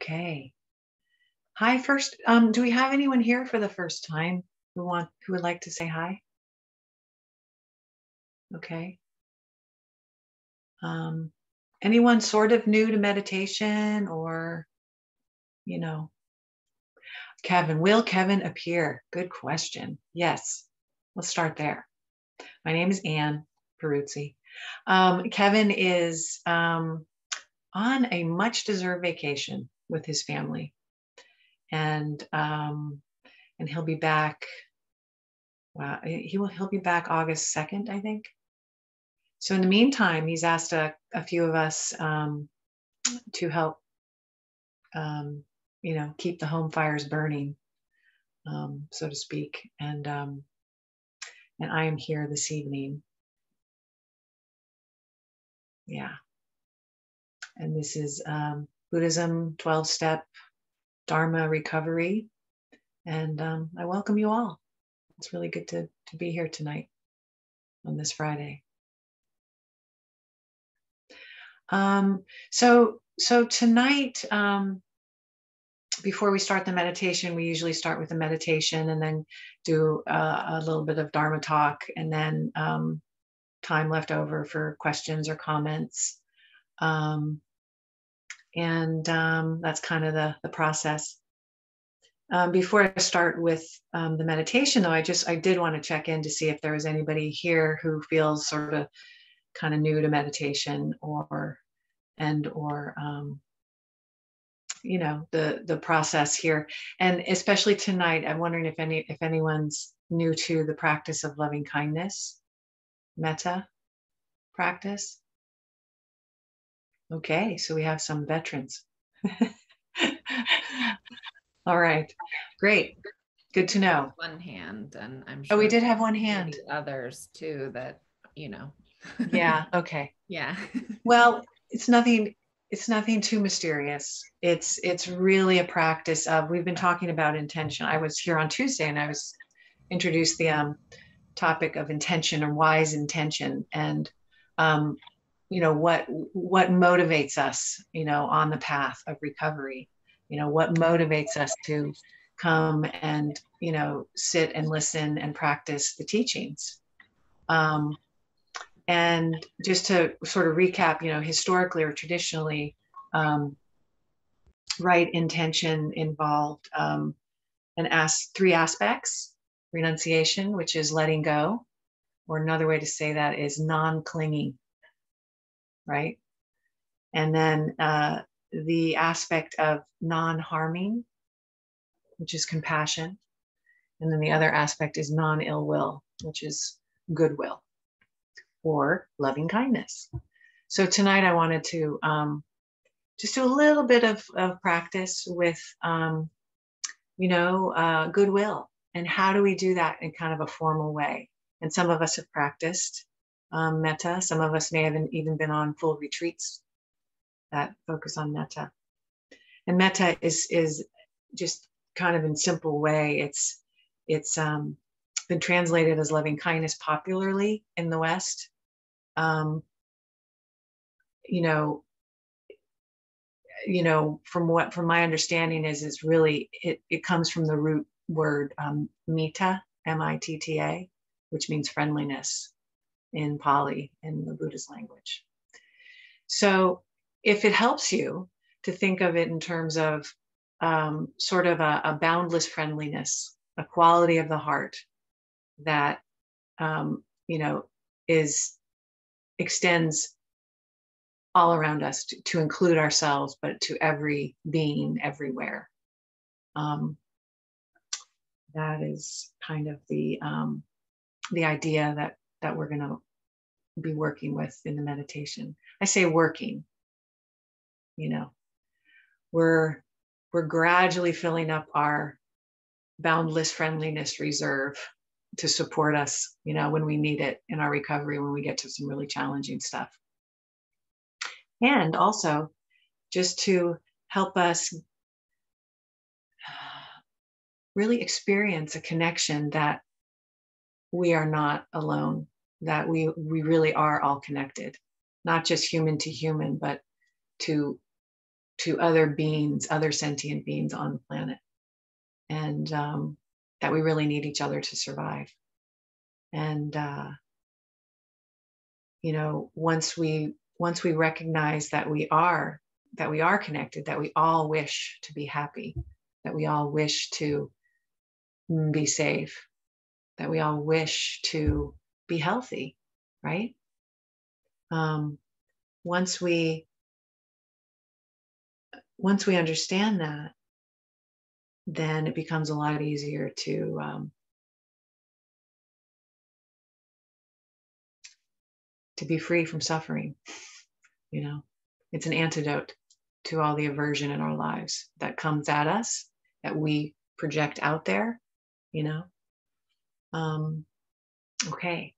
Okay. Hi, first, do we have anyone here for the first time who would like to say hi? Okay. Um, Anyone sort of new to meditation or, you know, Kevin, will Kevin appear? Good question. Yes. Let's start there. My name is Ann Peruzzi. Kevin is on a much deserved vacation with his family, and he'll be back. He'll be back August 2nd, I think. So in the meantime, he's asked a few of us to help, keep the home fires burning, so to speak. And I am here this evening. Yeah. And this is Buddhism 12-step Dharma recovery. And I welcome you all. It's really good to be here tonight on this Friday. So tonight, before we start the meditation, we usually start with the meditation and then do a little bit of Dharma talk, and then time left over for questions or comments. That's kind of the process. Before I start with the meditation, though, I did want to check in to see if there was anybody here who feels sort of kind of new to meditation or the process here. And especially tonight, I'm wondering if anyone's new to the practice of loving kindness, metta practice. Okay, so we have some veterans. All right, great. Good to know. One hand, and I'm sure. Oh, we did have one hand. Others too that, Yeah, okay. Yeah. Well, it's nothing too mysterious. It's really a practice of, we've been talking about intention. I was here on Tuesday and I was introduced the topic of intention or wise intention, and what motivates us, on the path of recovery. What motivates us to come and sit and listen and practice the teachings. And just to sort of recap, historically or traditionally, right intention involved three aspects: renunciation, which is letting go, or another way to say that is non-clinging, right? And then the aspect of non-harming, which is compassion. And then the other aspect is non-ill will, which is goodwill, or loving kindness. So tonight I wanted to just do a little bit of practice with, goodwill. And how do we do that in kind of a formal way? And some of us have practiced metta. Some of us may have even been on full retreats that focus on metta. And metta is just kind of in simple way. It's been translated as loving kindness popularly in the West. From my understanding is really it comes from the root word mita, M-I-T-T-A, which means friendliness in Pali, in the Buddhist language. So if it helps you to think of it in terms of sort of a boundless friendliness, a quality of the heart that extends all around us to include ourselves, but to every being everywhere. That is kind of the idea that we're going to be working with in the meditation. I say working, we're gradually filling up our boundless friendliness reserve to support us, when we need it in our recovery, when we get to some really challenging stuff. And also just to help us really experience a connection that we are not alone, that we really are all connected, not just human to human, but to to other beings, other sentient beings on the planet, and that we really need each other to survive. And you know, once we recognize that we are connected, that we all wish to be happy, that we all wish to be safe, that we all wish to be healthy, right? Once we understand that, then it becomes a lot easier to be free from suffering. You know, it's an antidote to all the aversion in our lives that comes at us, that we project out there, you know. Okay,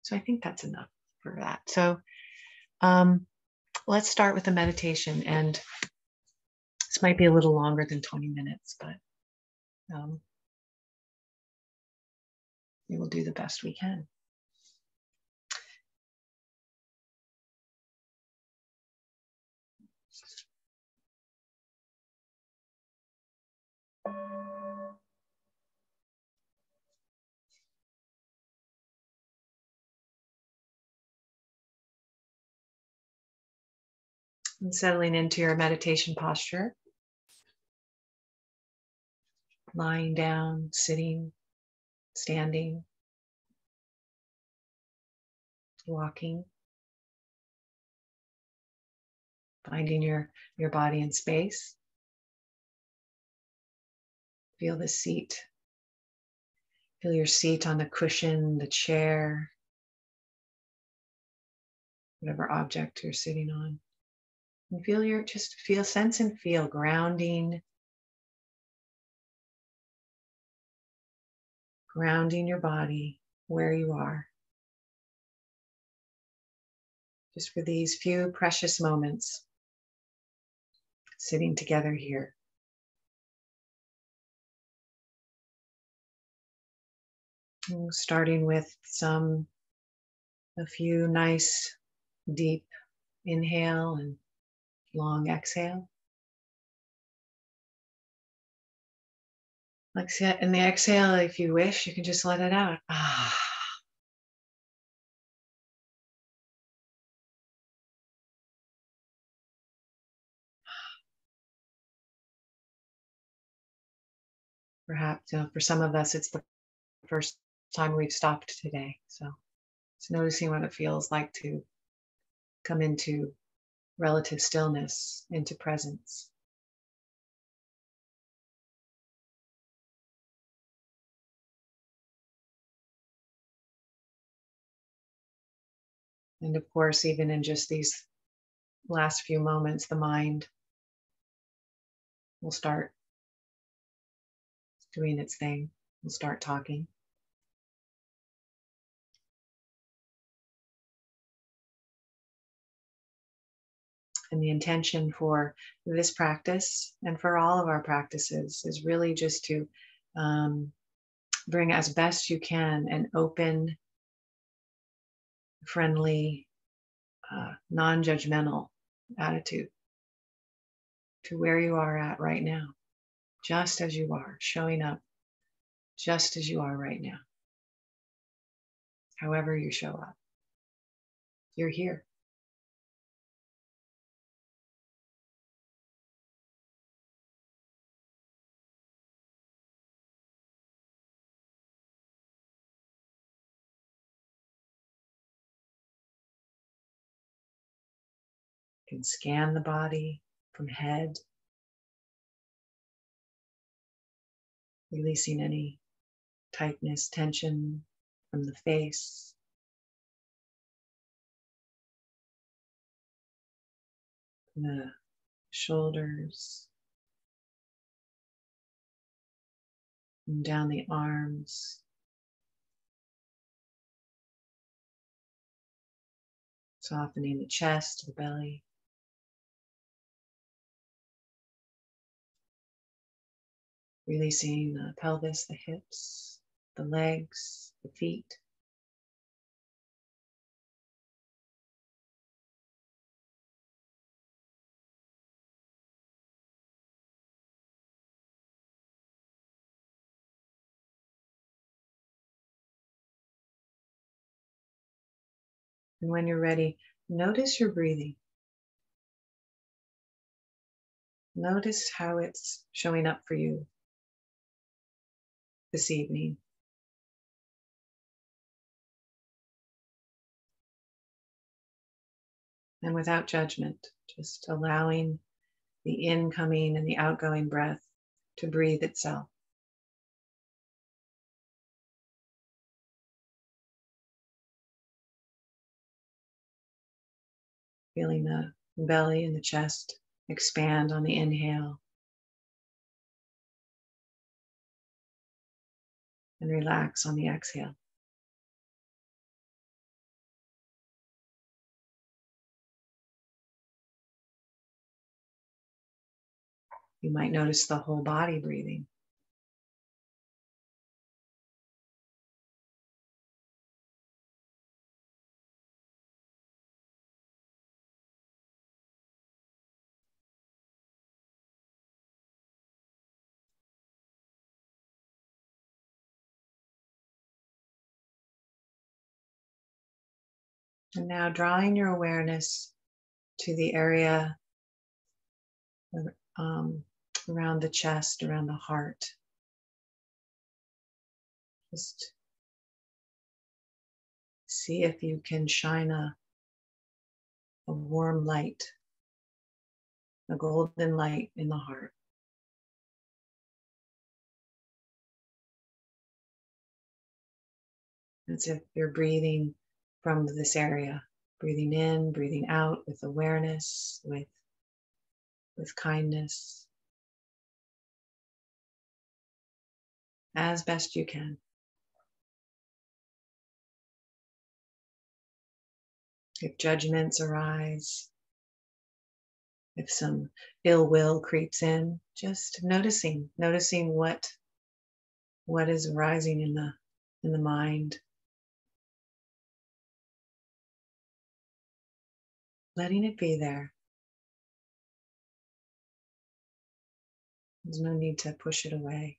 so I think that's enough for that. So let's start with the meditation, and this might be a little longer than 20 minutes, but we will do the best we can. And settling into your meditation posture, lying down, sitting, standing, walking, finding your body in space. Feel the seat. Feel your seat on the cushion, the chair, whatever object you're sitting on. And sense and feel grounding your body where you are. Just for these few precious moments sitting together here. Starting with a few nice deep inhale and long exhale. In the exhale, if you wish, you can just let it out. Perhaps, for some of us, it's the first time we've stopped today. So it's noticing what it feels like to come into relative stillness, into presence. And of course, even in just these last few moments, the mind will start doing its thing. We'll start talking. And the intention for this practice and for all of our practices is really just to bring as best you can an open, friendly, non-judgmental attitude to where you are at right now, just as you are, showing up just as you are right now. However you show up, you're here. You can scan the body from head, releasing any tightness, tension from the face, from the shoulders, and down the arms, softening the chest, the belly. Releasing the pelvis, the hips, the legs, the feet. And when you're ready, notice your breathing. Notice how it's showing up for you this evening. And without judgment, just allowing the incoming and the outgoing breath to breathe itself. Feeling the belly and the chest expand on the inhale and relax on the exhale. You might notice the whole body breathing. And now drawing your awareness to the area around the chest, around the heart. Just see if you can shine a warm light, a golden light in the heart. As if you're breathing from this area, breathing in, breathing out with awareness, with kindness, as best you can. If judgments arise, if some ill will creeps in, just noticing what is arising in the mind. Letting it be there. There's no need to push it away.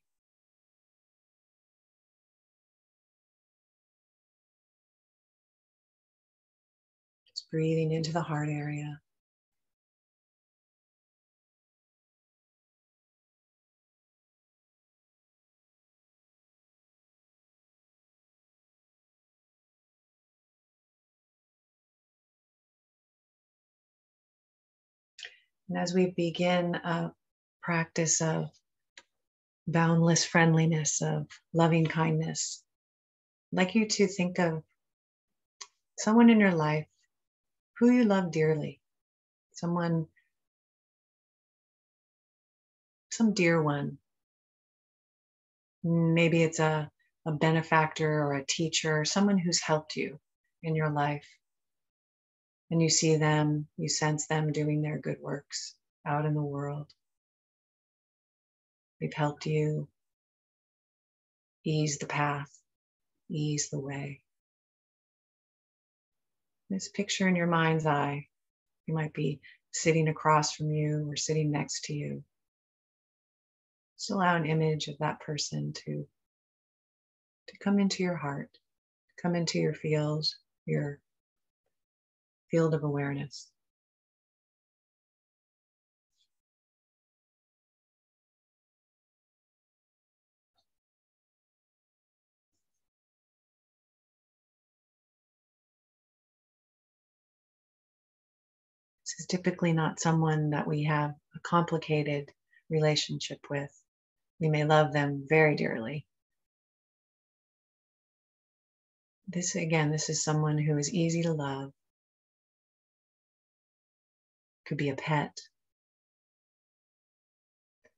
Just breathing into the heart area. And as we begin a practice of boundless friendliness, of loving kindness, I'd like you to think of someone in your life who you love dearly, some dear one. Maybe it's a benefactor or a teacher, someone who's helped you in your life. And you see them, you sense them doing their good works out in the world. They've helped you ease the path, ease the way. This picture in your mind's eye, you might be sitting across from you or sitting next to you. Just allow an image of that person to come into your heart, come into your field of awareness. This is typically not someone that we have a complicated relationship with. We may love them very dearly. This is someone who is easy to love. Could be a pet.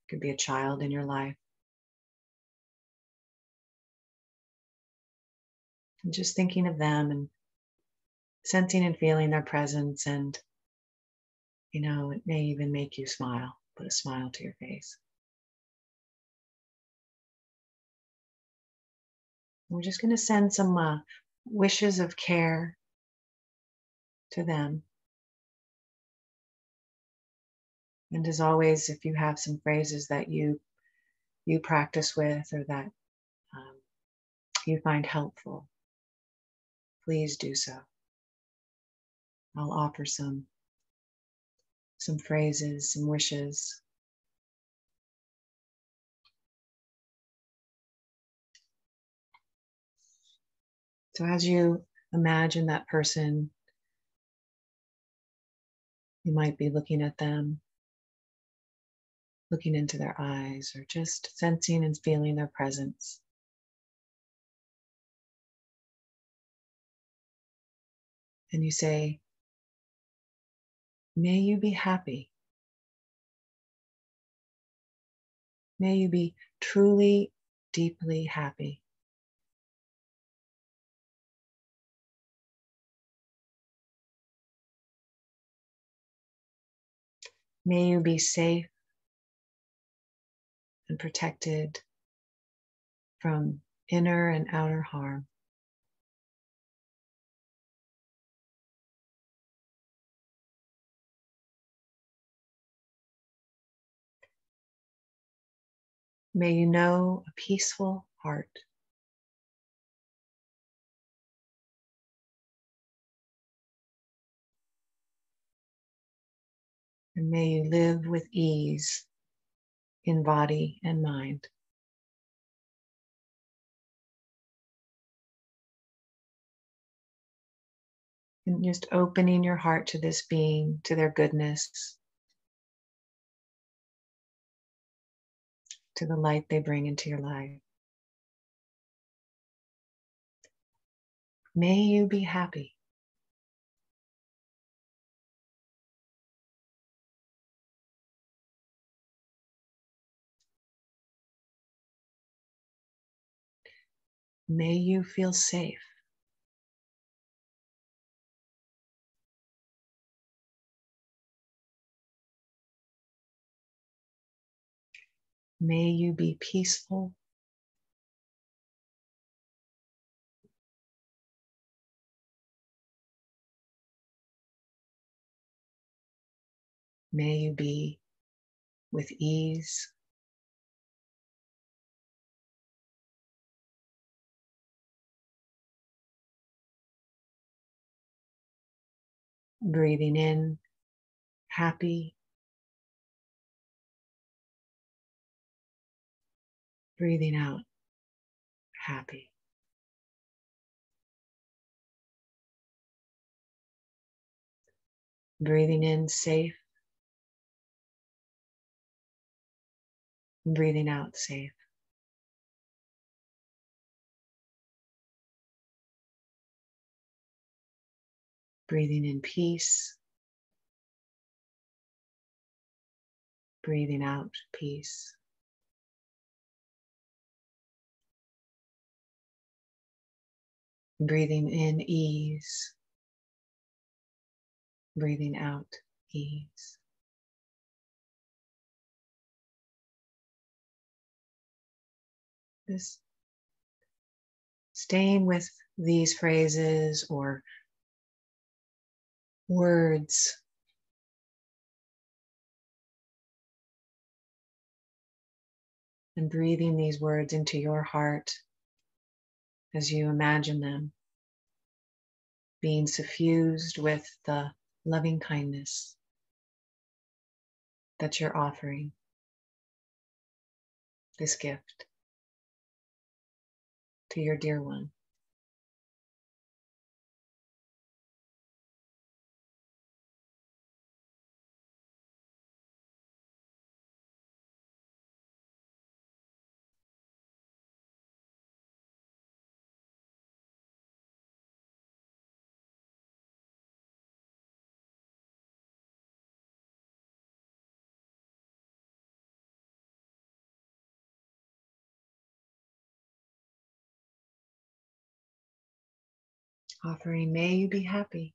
Could be a child in your life. And just thinking of them and sensing and feeling their presence, and it may even make you smile, put a smile to your face. We're just going to send some wishes of care to them. And as always, if you have some phrases that you practice with or that you find helpful, please do so. I'll offer some phrases, some wishes. So as you imagine that person, you might be looking at them, looking into their eyes, or just sensing and feeling their presence. And you say, may you be happy. May you be truly, deeply happy. May you be safe and protected from inner and outer harm. May you know a peaceful heart. And may you live with ease in body and mind. And just opening your heart to this being, to their goodness, to the light they bring into your life. May you be happy. May you feel safe. May you be peaceful. May you be with ease. Breathing in, happy. Breathing out, happy. Breathing in, safe. Breathing out, safe. Breathing in peace. Breathing out, peace. Breathing in, ease. Breathing out, ease. This staying with these phrases or words and breathing these words into your heart as you imagine them being suffused with the loving kindness that you're offering this gift to your dear one. Offering, may you be happy.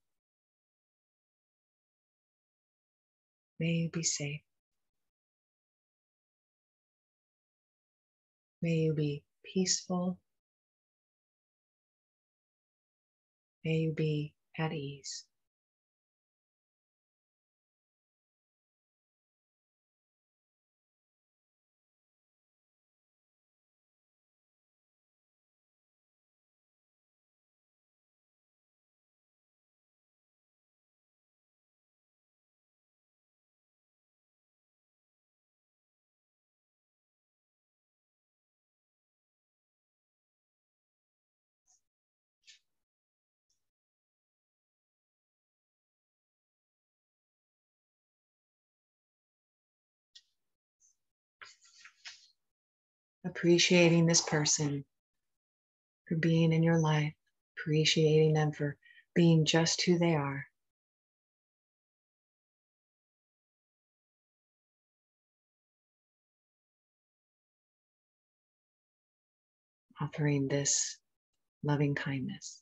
May you be safe. May you be peaceful. May you be at ease. appreciating this person for being in your life, appreciating them for being just who they are. Offering this loving kindness.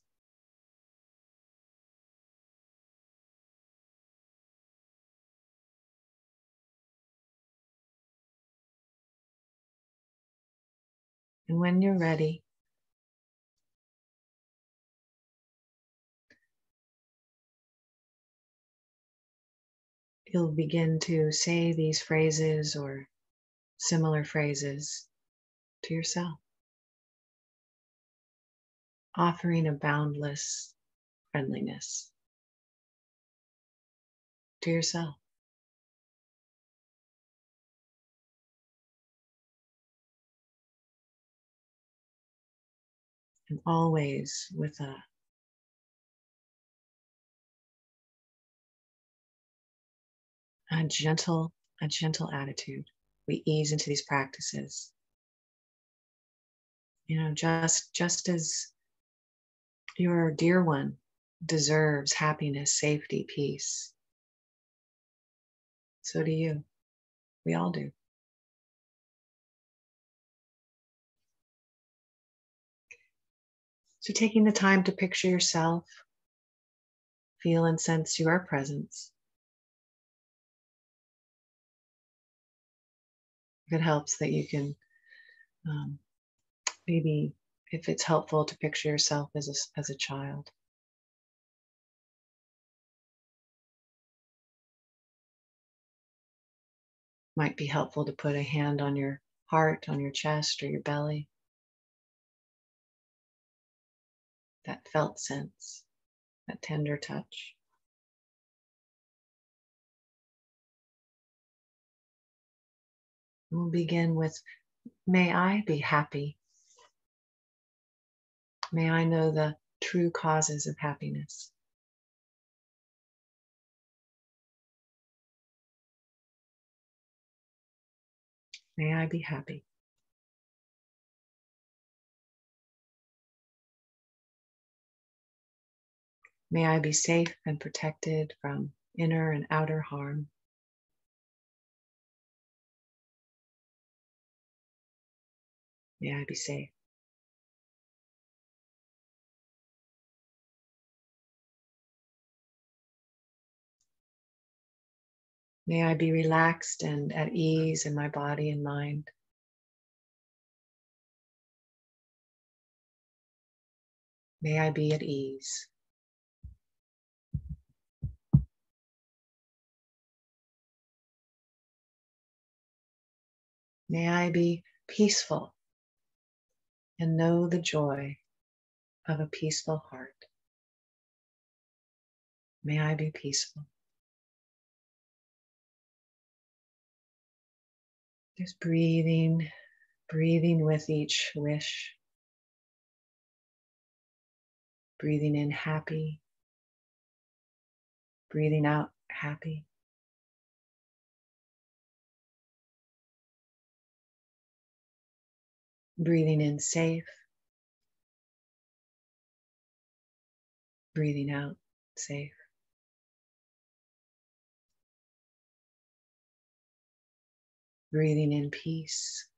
And when you're ready, you'll begin to say these phrases or similar phrases to yourself, offering a boundless friendliness to yourself. And always with a gentle attitude. We ease into these practices. Just as your dear one deserves happiness, safety, peace, so do you. We all do. So taking the time to picture yourself, feel and sense your presence. If it helps that you can maybe, if it's helpful to picture yourself as a child. Might be helpful to put a hand on your heart, on your chest or your belly. That felt sense, that tender touch. We'll begin with, may I be happy. May I know the true causes of happiness. May I be happy. May I be safe and protected from inner and outer harm. May I be safe. May I be relaxed and at ease in my body and mind. May I be at ease. May I be peaceful and know the joy of a peaceful heart. May I be peaceful. Just breathing with each wish. Breathing in happy. Breathing out happy. Breathing in safe. Breathing out safe. Breathing in peace.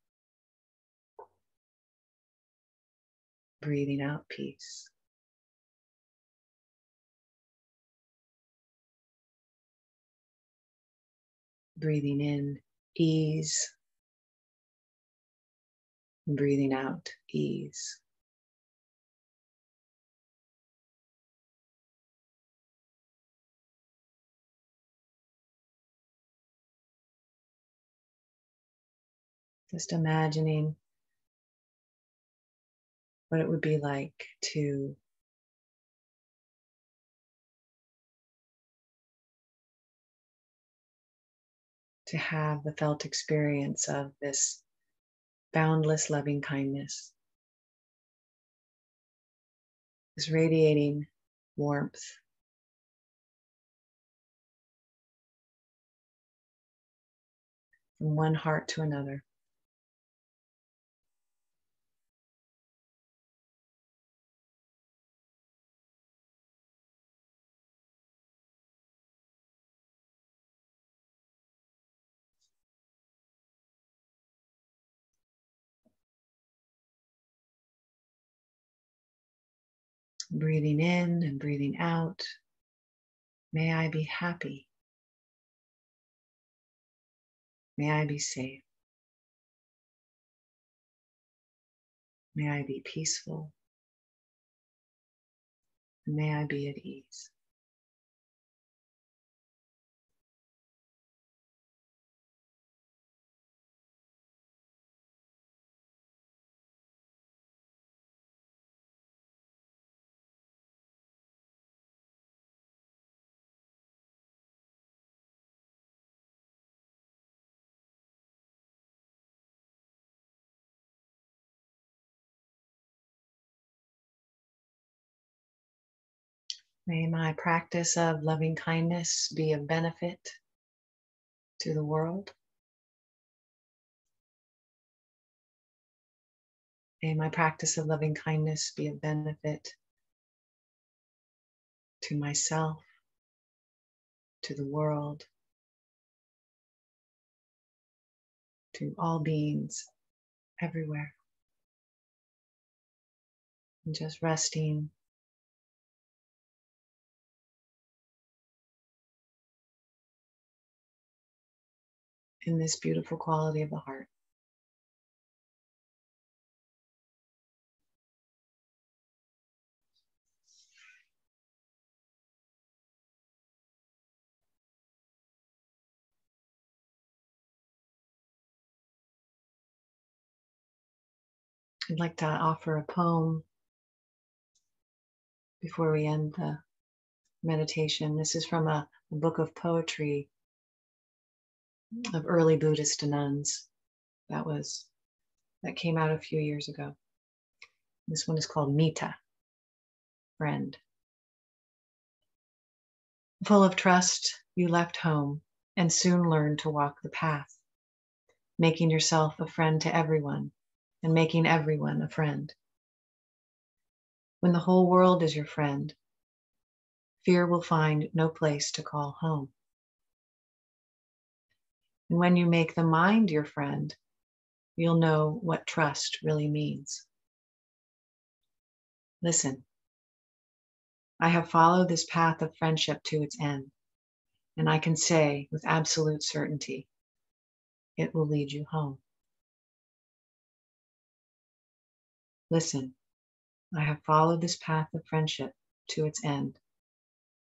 Breathing out peace. Breathing in ease. Breathing out ease. Just imagining what it would be like to have the felt experience of this boundless loving kindness, this radiating warmth, from one heart to another. Breathing in and breathing out. May I be happy. May I be safe. May I be peaceful. And may I be at ease. May my practice of loving kindness be of benefit to the world. May my practice of loving kindness be of benefit to myself, to the world, to all beings everywhere. And just resting in this beautiful quality of the heart. I'd like to offer a poem before we end the meditation. This is from a book of poetry of early Buddhist nuns that came out a few years ago. This one is called Mita, friend. Full of trust, you left home and soon learned to walk the path, making yourself a friend to everyone and making everyone a friend. When the whole world is your friend, fear will find no place to call home. And when you make the mind your friend, you'll know what trust really means. Listen, I have followed this path of friendship to its end, and I can say with absolute certainty, it will lead you home. Listen, I have followed this path of friendship to its end,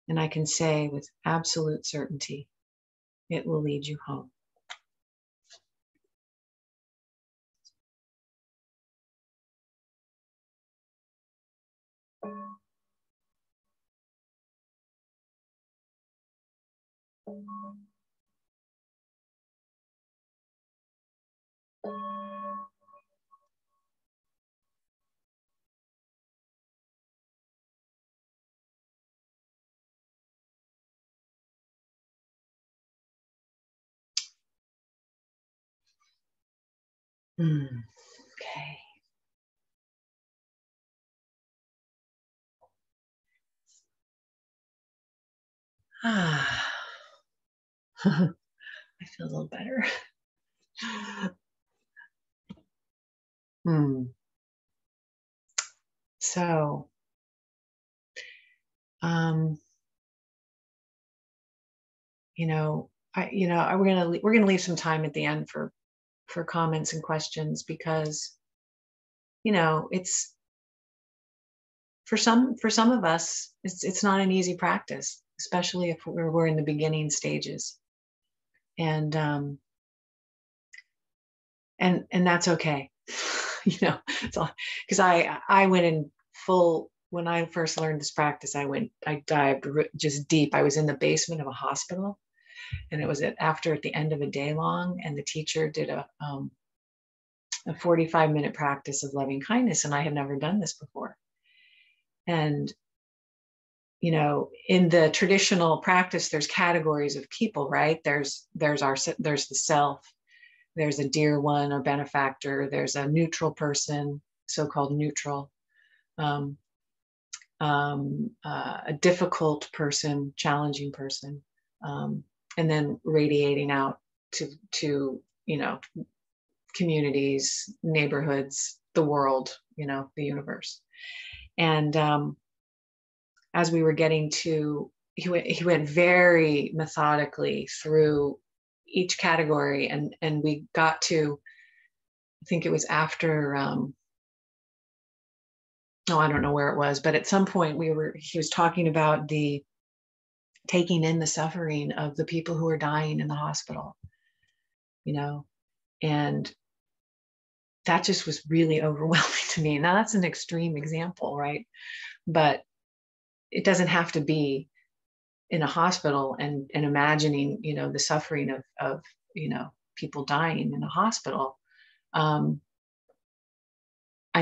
and I can say with absolute certainty, it will lead you home. Okay. I feel a little better. So, we're gonna leave some time at the end for comments and questions, because it's for some of us it's not an easy practice, especially if we're in the beginning stages, and that's okay. It's all because I went in full when I first learned this practice. I dived just deep. I was in the basement of a hospital, and it was at the end of a day long, and the teacher did a 45-minute practice of loving kindness, and I had never done this before. And in the traditional practice, there's categories of people, right? There's the self, there's a dear one or benefactor, there's a neutral person, so-called neutral, a difficult person, challenging person, and then radiating out to communities, neighborhoods, the world, the universe. And as we were getting to, he went very methodically through each category, and we got to, I think it was after, I don't know where it was, but at some point he was talking about the taking in the suffering of the people who are dying in the hospital, and that just was really overwhelming to me. Now that's an extreme example, right? But it doesn't have to be in a hospital and imagining, the suffering of people dying in a hospital. I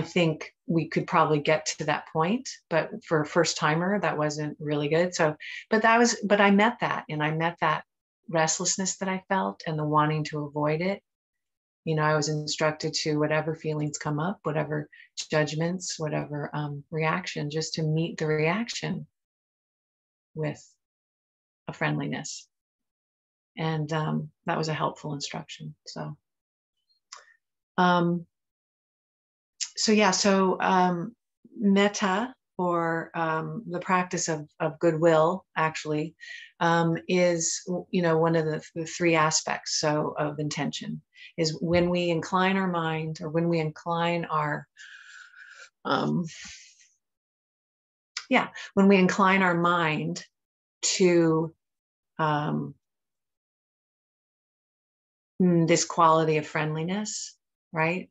think we could probably get to that point, but for a first timer, that wasn't really good. So, but I met that, and I met that restlessness that I felt and the wanting to avoid it. I was instructed to, whatever feelings come up, whatever judgments, whatever reaction, just to meet the reaction with a friendliness. And that was a helpful instruction. So, metta, or the practice of goodwill, actually, is, one of the three aspects of intention, is when we incline our mind, or when we incline our when we incline our mind to this quality of friendliness, right?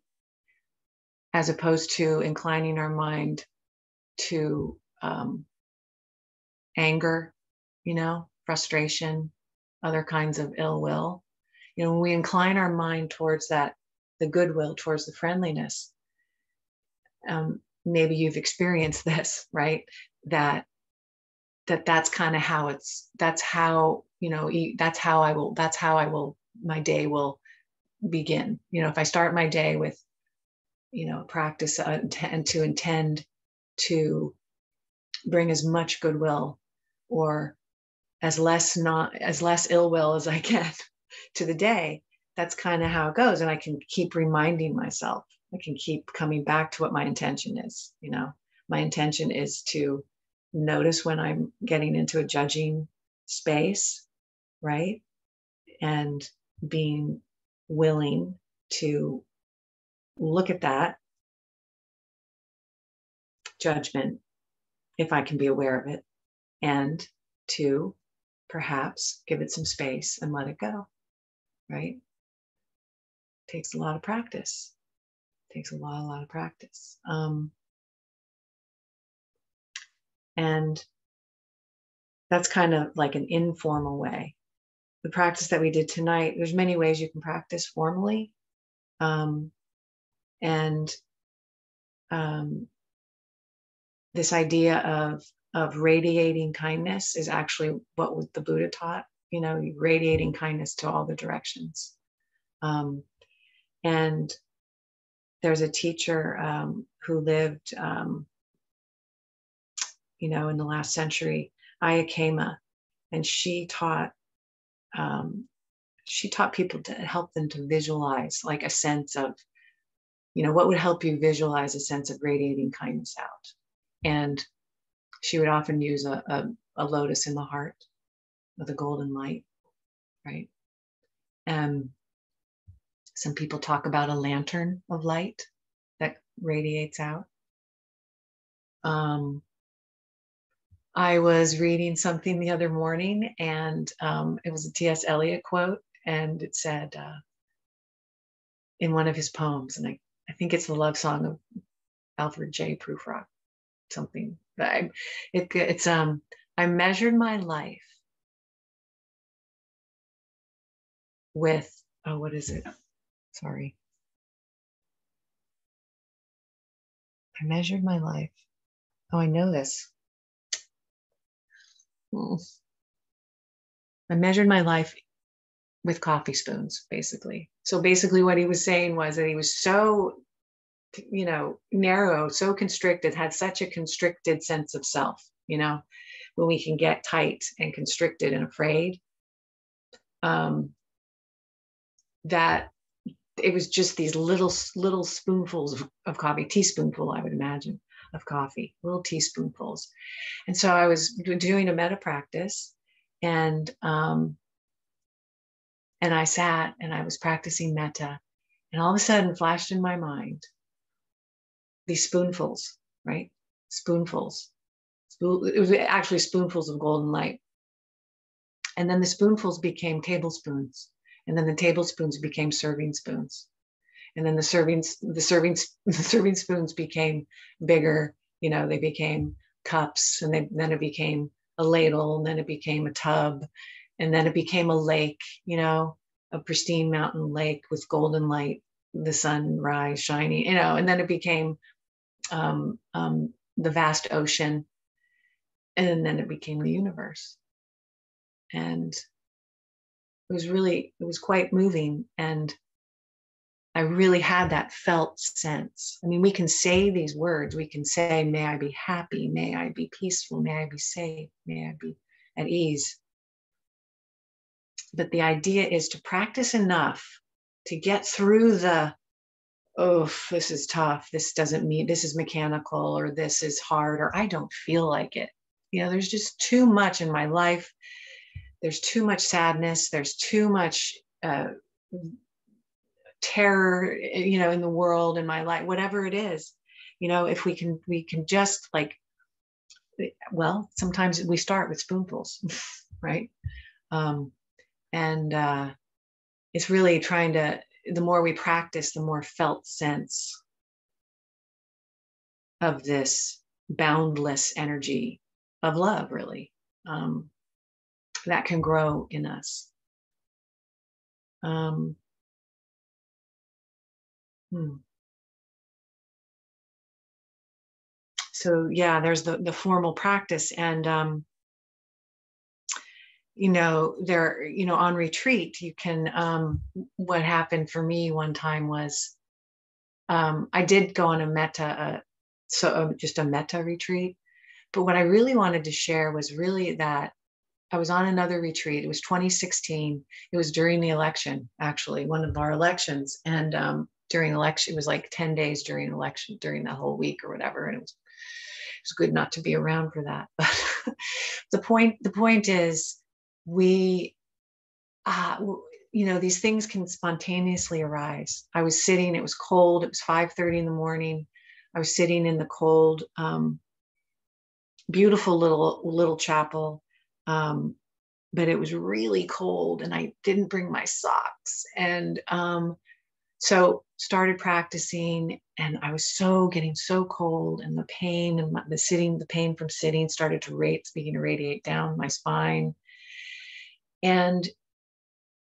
As opposed to inclining our mind to anger, frustration, other kinds of ill will. When we incline our mind towards that, the goodwill, towards the friendliness, maybe you've experienced this, right? That's kind of how my day will begin. If I start my day with, practice and to intend to bring as much goodwill, or as less ill will as I can to the day, that's kind of how it goes. And I can keep reminding myself, I can keep coming back to what my intention is. My intention is to notice when I'm getting into a judging space, right? And being willing to look at that judgment, if I can be aware of it, and to perhaps give it some space and let it go, right? Takes a lot of practice. Takes a lot of practice. And that's kind of like an informal way. The practice that we did tonight, there's many ways you can practice formally. This idea of radiating kindness is actually what the Buddha taught, radiating kindness to all the directions. And there's a teacher who lived, in the last century, Ayakema, and she taught people to help them to visualize, like, a sense of, what would help you visualize a sense of radiating kindness out. And she would often use a lotus in the heart with a golden light, right? And some people talk about a lantern of light that radiates out. I was reading something the other morning, and it was a T.S. Eliot quote, and it said, in one of his poems, and I think it's the love song of Alfred J. Prufrock, something. It's I measured my life with, what is it? Sorry. I measured my life. I know this. I measured my life with coffee spoons, basically. So basically what he was saying was that he was so, narrow, so constricted, had such a constricted sense of self, when we can get tight and constricted and afraid, that it was just these little spoonfuls of coffee, teaspoonful, I would imagine, of coffee, little teaspoonfuls. And so I was doing a metta practice, and I sat and I was practicing metta, and all of a sudden flashed in my mind these spoonfuls, right? Spoonfuls. It was actually spoonfuls of golden light. And then the spoonfuls became tablespoons. And then the tablespoons became serving spoons. And then the serving spoons became bigger. You know, they became cups, and then it became a ladle, and then it became a tub, and then it became a lake, you know, a pristine mountain lake with golden light, the sunrise shining, you know, and then it became the vast ocean, and then it became the universe. And it was quite moving. And I really had that felt sense. I mean, we can say these words. We can say, may I be happy, may I be peaceful, may I be safe, may I be at ease. But the idea is to practice enough to get through the, oh, this is tough, this doesn't mean, this is mechanical, or this is hard, or I don't feel like it. You know, there's just too much in my life. There's too much sadness. There's too much terror, you know, in the world, in my life, whatever it is. You know, if we can just like, well, sometimes we start with spoonfuls, right? It's really trying to, the more we practice, the more felt sense of this boundless energy of love, really, that can grow in us. So yeah, there's the formal practice, and you know, there, you know, on retreat, you can, what happened for me one time was, I did go on a metta, just a metta retreat. But what I really wanted to share was really that I was on another retreat. It was 2016. It was during the election, actually, one of our elections. And during election, it was like 10 days during election, during that whole week or whatever. And it was good not to be around for that. But the point is, we, you know, these things can spontaneously arise. I was sitting, it was cold. It was 5:30 in the morning. I was sitting in the cold, beautiful little chapel. But it was really cold, and I didn't bring my socks. And so started practicing, and I was getting so cold, and the pain and the pain from sitting started to begin to radiate down my spine. And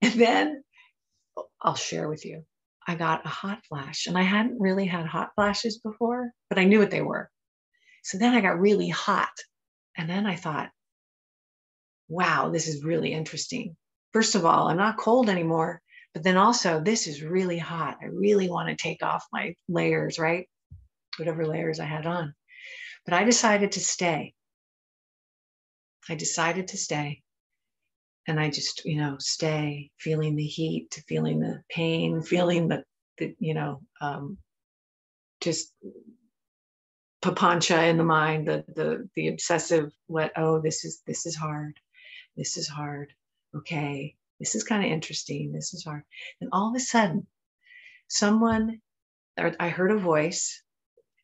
then I'll share with you, I got a hot flash, and I hadn't really had hot flashes before, but I knew what they were. So then I got really hot. And then I thought, wow, this is really interesting. First of all, I'm not cold anymore, but then also this is really hot. I really want to take off my layers, right? Whatever layers I had on. But I decided to stay. And I just, you know, stay, feeling the heat, feeling the pain, feeling the you know, just papancha in the mind, the obsessive, this is hard. This is hard. Okay. This is kind of interesting. This is hard. And all of a sudden, I heard a voice,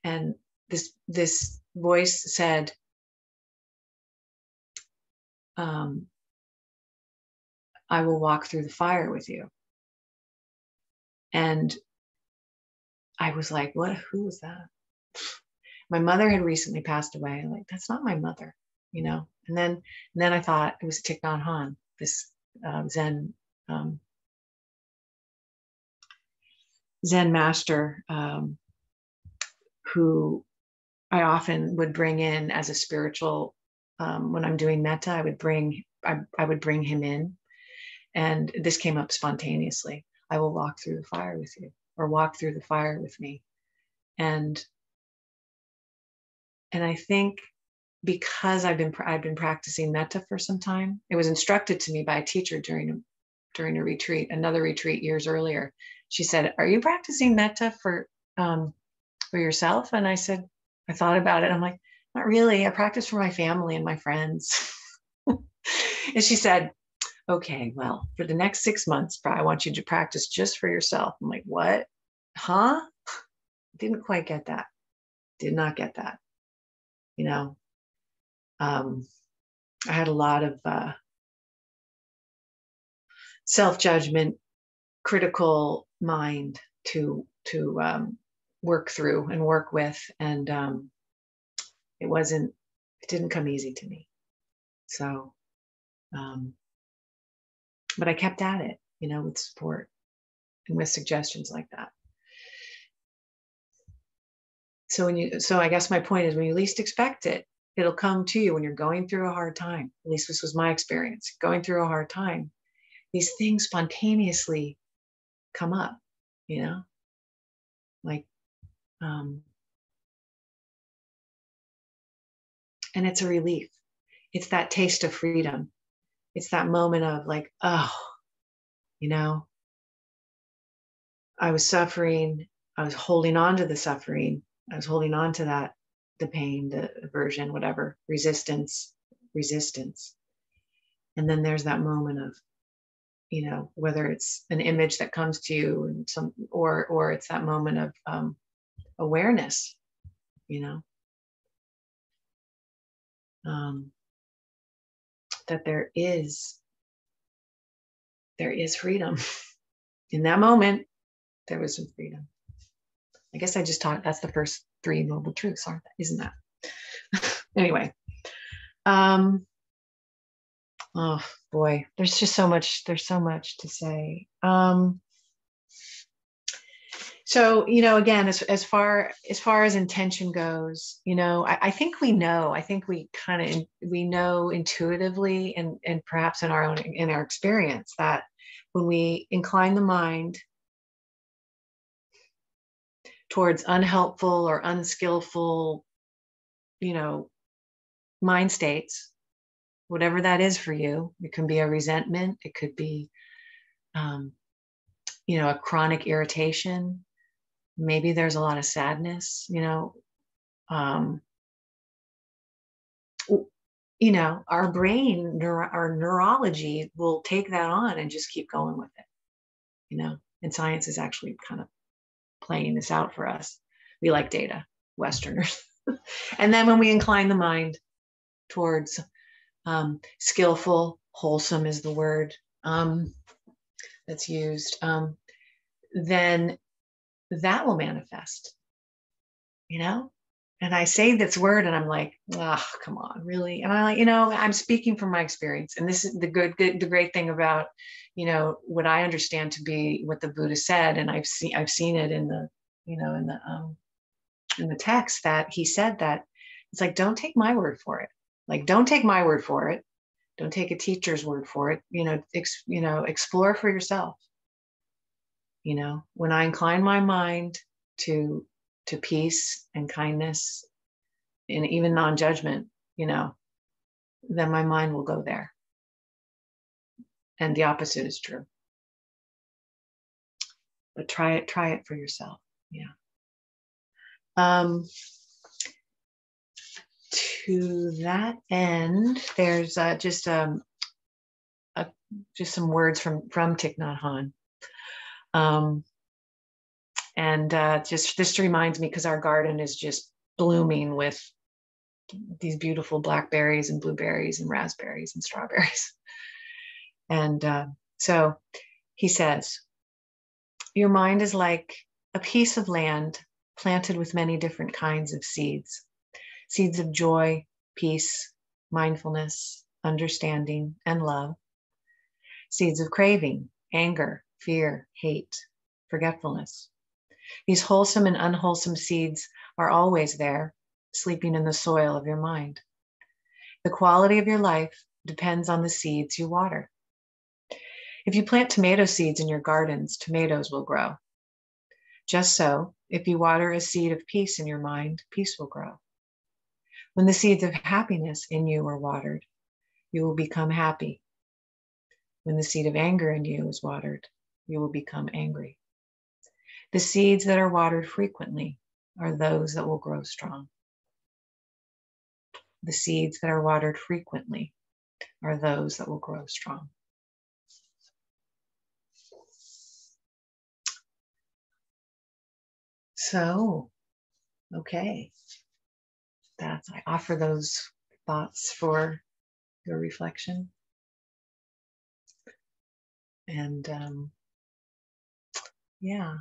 and this voice said, I will walk through the fire with you. And I was like, who was that? My mother had recently passed away. I'm like, that's not my mother, you know? And then I thought it was Thich Nhat Hanh, this Zen master, who I often would bring in as a spiritual, when I'm doing metta, I would bring him in. And this came up spontaneously. I will walk through the fire with you, or walk through the fire with me. And I think because I've been practicing metta for some time, it was instructed to me by a teacher during a retreat, another retreat years earlier. She said, "Are you practicing metta for yourself?" And I said, I thought about it. I'm like, not really. I practice for my family and my friends. And she said, okay, well, for the next 6 months, I want you to practice just for yourself. I'm like, what? Huh? Didn't quite get that. Did not get that. You know, I had a lot of self-judgment, critical mind to work through and work with, and it didn't come easy to me. So, but I kept at it, with support and with suggestions like that. So I guess my point is, when you least expect it, it'll come to you when you're going through a hard time. At least this was my experience. Going through a hard time, these things spontaneously come up, like, and it's a relief. It's that taste of freedom. It's that moment of like, oh, I was suffering. I was holding on to the suffering. I was holding on to that, the pain, the aversion, whatever, resistance. And then there's that moment of, whether it's an image that comes to you and or it's that moment of awareness, that there is freedom. In that moment, there was some freedom. I guess I just taught, that's the first 3 noble truths, isn't that? Anyway, oh boy, there's so much to say. So, again, as far as intention goes, I think we know. I think we know intuitively and perhaps in our experience that when we incline the mind towards unhelpful or unskillful, mind states, whatever that is for you, it can be a resentment, it could be, a chronic irritation. Maybe there's a lot of sadness, our brain, our neurology will take that on and just keep going with it, and science is actually kind of playing this out for us. We like data, Westerners. And then when we incline the mind towards skillful, wholesome is the word that's used, then that will manifest, and I say this word and I'm like, oh, come on, really? And I I'm speaking from my experience. And this is the great thing about, what I understand to be what the Buddha said. And I've seen it in the, in the text, that he said that it's like, don't take my word for it. Like, don't take my word for it. Don't take a teacher's word for it. Explore for yourself. When I incline my mind to peace and kindness and even non-judgment, then my mind will go there. And the opposite is true. But try it for yourself. Yeah. To that end, there's just some words from Thich Nhat Hanh. And this reminds me, because our garden is just blooming with these beautiful blackberries and blueberries and raspberries and strawberries. And so he says, your mind is like a piece of land planted with many different kinds of seeds. Seeds of joy, peace, mindfulness, understanding, and love. Seeds of craving, anger, fear, hate, forgetfulness. These wholesome and unwholesome seeds are always there, sleeping in the soil of your mind. The quality of your life depends on the seeds you water. If you plant tomato seeds in your gardens, tomatoes will grow. Just so, if you water a seed of peace in your mind, peace will grow. When the seeds of happiness in you are watered, you will become happy. When the seed of anger in you is watered, you will become angry. The seeds that are watered frequently are those that will grow strong. the seeds that are watered frequently are those that will grow strong. So, okay, I offer those thoughts for your reflection. And yeah.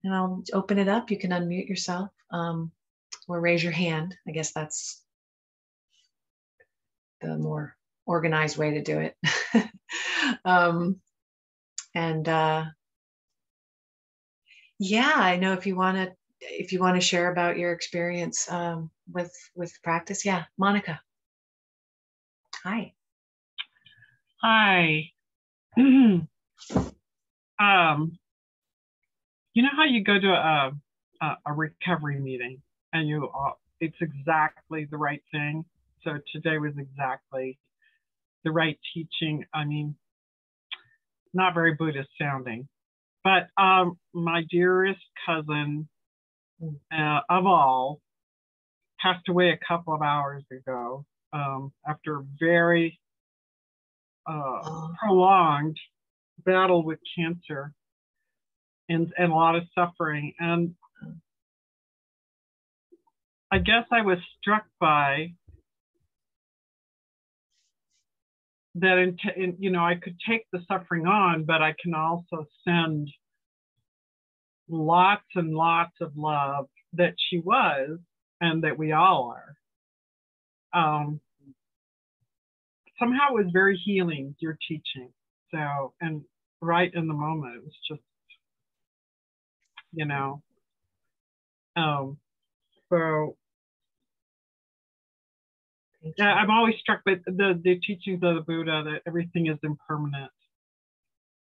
And I'll open it up. You can unmute yourself or raise your hand. I guess that's the more organized way to do it. Yeah, I know if you want to share about your experience with practice. Yeah, Monica. Hi. Hi. You know how you go to a recovery meeting and it's exactly the right thing. So today was exactly the right teaching. I mean, not very Buddhist sounding, but my dearest cousin of all passed away a couple of hours ago after a very prolonged battle with cancer and a lot of suffering. And I guess I was struck by that, I could take the suffering on, but I can also send lots and lots of love that she was and that we all are. Somehow it was very healing, your teaching. So, and right in the moment, it was just, so yeah, I'm always struck by the teachings of the Buddha that everything is impermanent,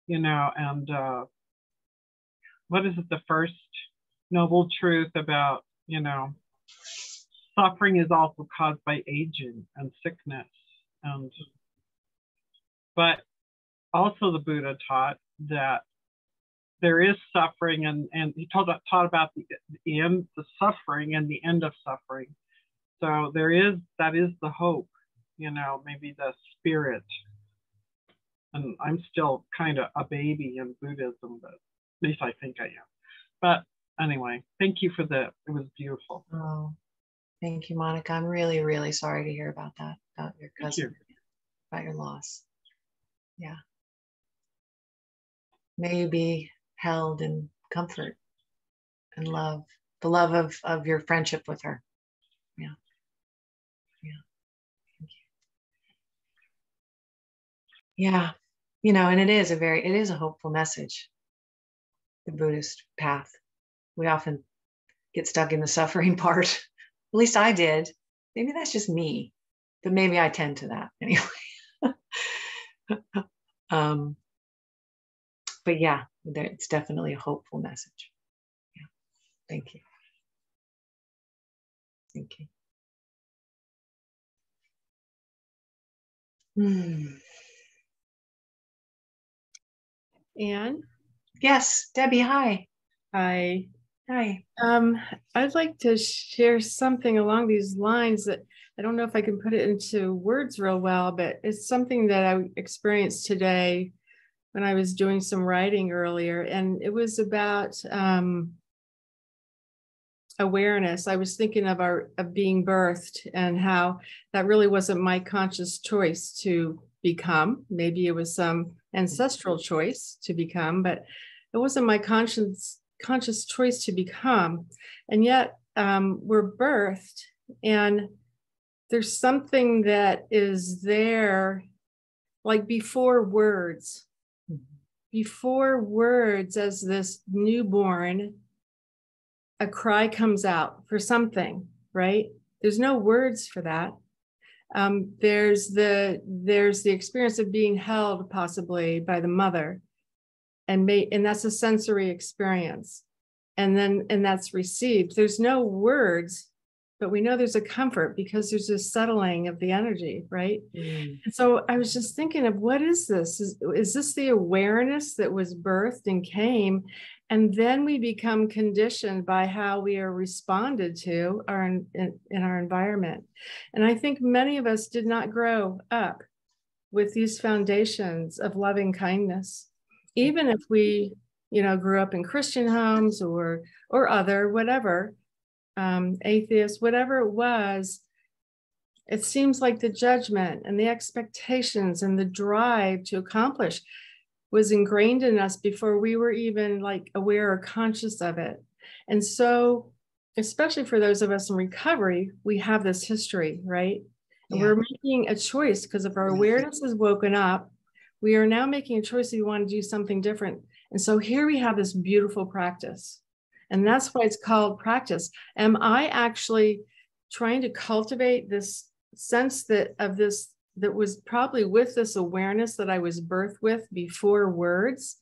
and what is it, the first noble truth about, suffering is also caused by aging and sickness. But also the Buddha taught that there is suffering, and he taught about the end, the suffering and the end of suffering. So that is the hope, maybe the spirit. And I'm still kind of a baby in Buddhism, but at least I think I am. But anyway, thank you for it was beautiful. Oh, thank you, Monica. I'm really, really sorry to hear about that, about your cousin, about your loss. Yeah. May you be held in comfort and love, the love of your friendship with her. Yeah. Yeah. Thank you. Yeah. And it is a hopeful message, the Buddhist path. We often get stuck in the suffering part. At least I did. Maybe that's just me, but maybe I tend to that anyway. But yeah, it's definitely a hopeful message. Yeah. Thank you. Thank you. Anne? Yes, Debbie, hi. Hi. Hi. I'd like to share something along these lines that I don't know if I can put it into words real well, but it's something that I experienced today when I was doing some writing earlier, and it was about awareness. I was thinking of being birthed and how that really wasn't my conscious choice to become. Maybe it was some ancestral choice to become, but it wasn't my conscious choice to become. And yet we're birthed, and there's something that is there, like before words, as this newborn, a cry comes out for something, right? There's no words for that. There's the experience of being held possibly by the mother, and that's a sensory experience, and that's received. There's no words, but we know there's a comfort because there's a settling of the energy, right? And so I was just thinking of, what is this? Is this the awareness that was birthed and came, And then we become conditioned by how we are responded to in our environment. And I think many of us did not grow up with these foundations of loving kindness, even if we, grew up in Christian homes or other, whatever, atheists, whatever it was. It seems like the judgment and the expectations and the drive to accomplish was ingrained in us before we were even like aware or conscious of it. And so, especially for those of us in recovery, we have this history, right? And we're making a choice because if our awareness is woken up, we are now making a choice if we want to do something different. And so here we have this beautiful practice. And that's why it's called practice. Am I actually trying to cultivate this sense that was probably with this awareness that I was birthed with before words,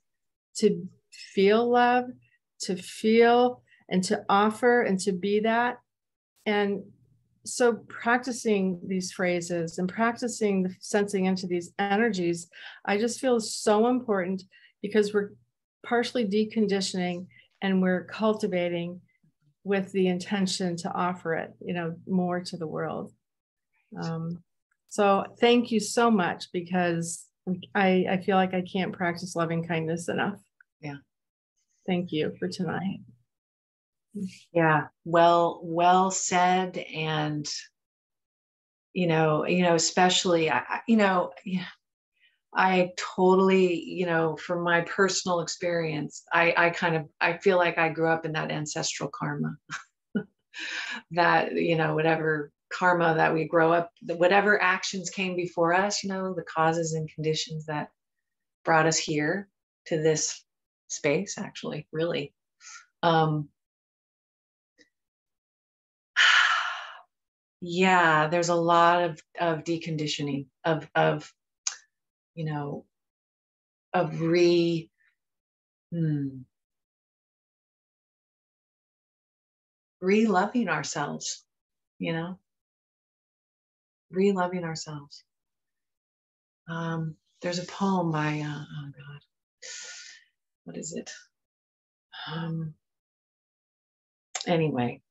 to feel love, to feel and to offer and to be that? And so practicing these phrases and practicing the sensing into these energies, I just feel is so important, because we're partially deconditioning and we're cultivating with the intention to offer it, more to the world. So thank you so much, because I feel like I can't practice loving kindness enough. Yeah. Thank you for tonight. Yeah. Well said. And, especially, I totally, from my personal experience, I feel like I grew up in that ancestral karma that, whatever karma that we grow up, whatever actions came before us, the causes and conditions that brought us here to this space, actually, really. Yeah, there's a lot of deconditioning of re-loving ourselves, re-loving ourselves. There's a poem by, oh God, what is it? Anyway,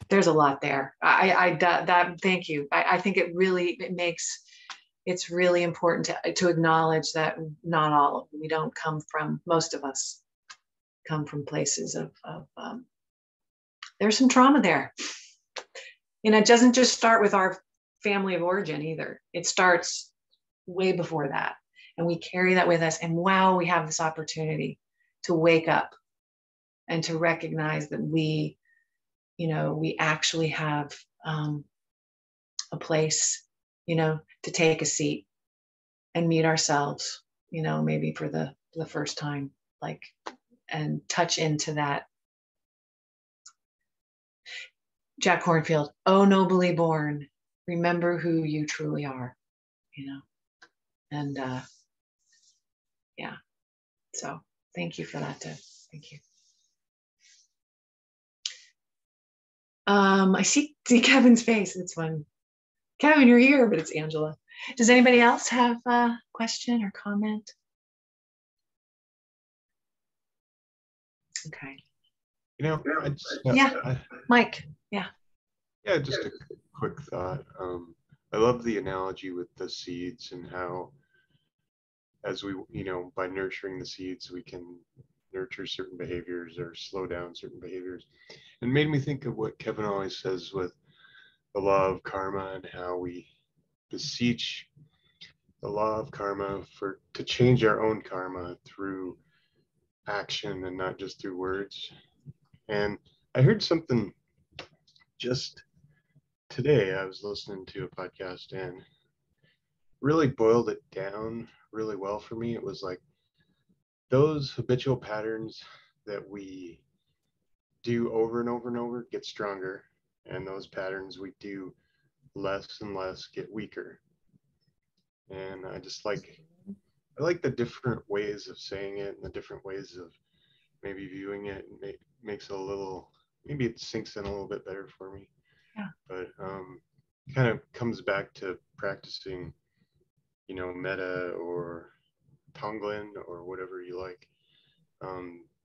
there's a lot there. Thank you. I think it's really important to acknowledge that not all, we don't come from, most of us come from places of there's some trauma there. It doesn't just start with our family of origin either. It starts way before that. And we carry that with us. And wow, we have this opportunity to wake up and to recognize that we actually have a place, to take a seat and meet ourselves, maybe for the first time, and touch into that. Jack Kornfield, oh, nobly born, remember who you truly are, and yeah. So thank you for that, Deb. Thank you. I see Kevin's face. It's fun. Kevin, you're here, but it's Angela. Does anybody else have a question or comment? Okay. Mike. Yeah. Yeah, just a quick thought. I love the analogy with the seeds and how, as we, by nurturing the seeds, we can nurture certain behaviors or slow down certain behaviors. And it made me think of what Kevin always says with the law of karma, and how we beseech the law of karma to change our own karma through action and not just through words. And I heard something just today. I was listening to a podcast and really boiled it down really well for me. It was like those habitual patterns that we do over and over and over get stronger, and those patterns we do less and less get weaker. And I like the different ways of saying it and the different ways of maybe viewing it. And makes it a little, maybe it sinks in a little bit better for me. Yeah. But kind of comes back to practicing, metta or Tonglen or whatever you like.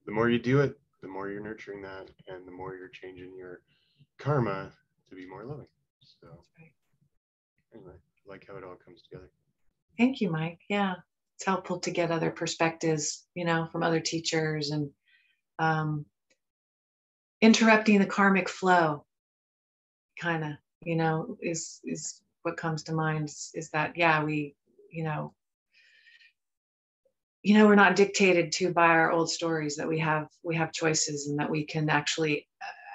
the more you do it, the more you're nurturing that, and the more you're changing your karma to be more loving. So anyway, I like how it all comes together. Thank you, Mike. Yeah, it's helpful to get other perspectives, you know, from other teachers, and interrupting the karmic flow, kind of, you know, is what comes to mind. Is that, yeah, we, you know, we're not dictated to by our old stories, that we have choices, and that we can actually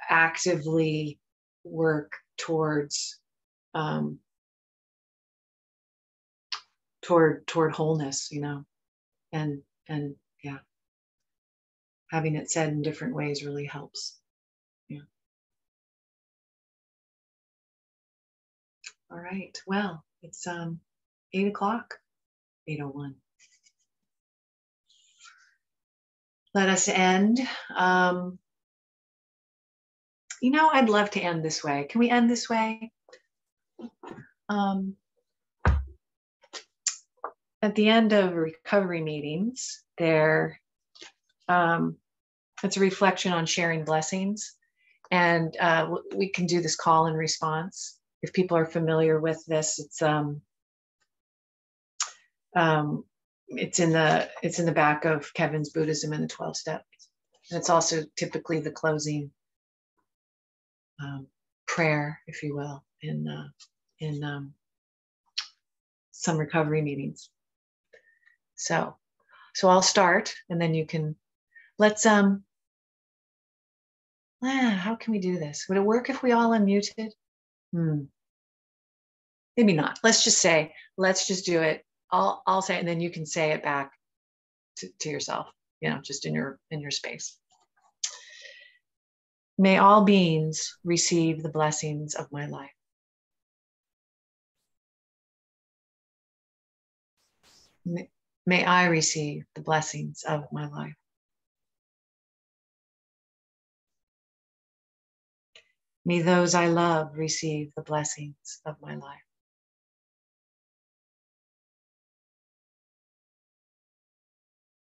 actively work towards toward wholeness, you know, and yeah, having it said in different ways really helps. Yeah. All right. Well, it's 8 o'clock, 8:01. Let us end. You know, I'd love to end this way. Can we end this way? At the end of recovery meetings, it's a reflection on sharing blessings. And we can do this call and response. If people are familiar with this, it's in the back of Kevin's Buddhism and the 12 Steps. And it's also typically the closing prayer, if you will, in some recovery meetings. So I'll start, and then you can, let's how can we do this? Would it work if we all unmuted? Maybe not. Let's just do it. I'll say it, and then you can say it back to yourself, you know, just in your space. May all beings receive the blessings of my life. May I receive the blessings of my life. May those I love receive the blessings of my life.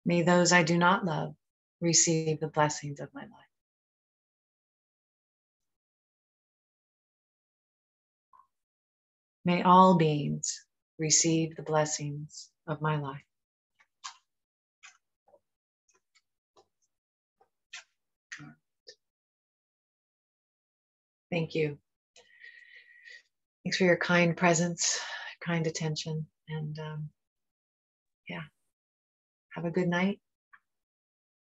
May those I do not love receive the blessings of my life. May all beings receive the blessings of my life. Thank you. Thanks for your kind presence, kind attention, and yeah, have a good night.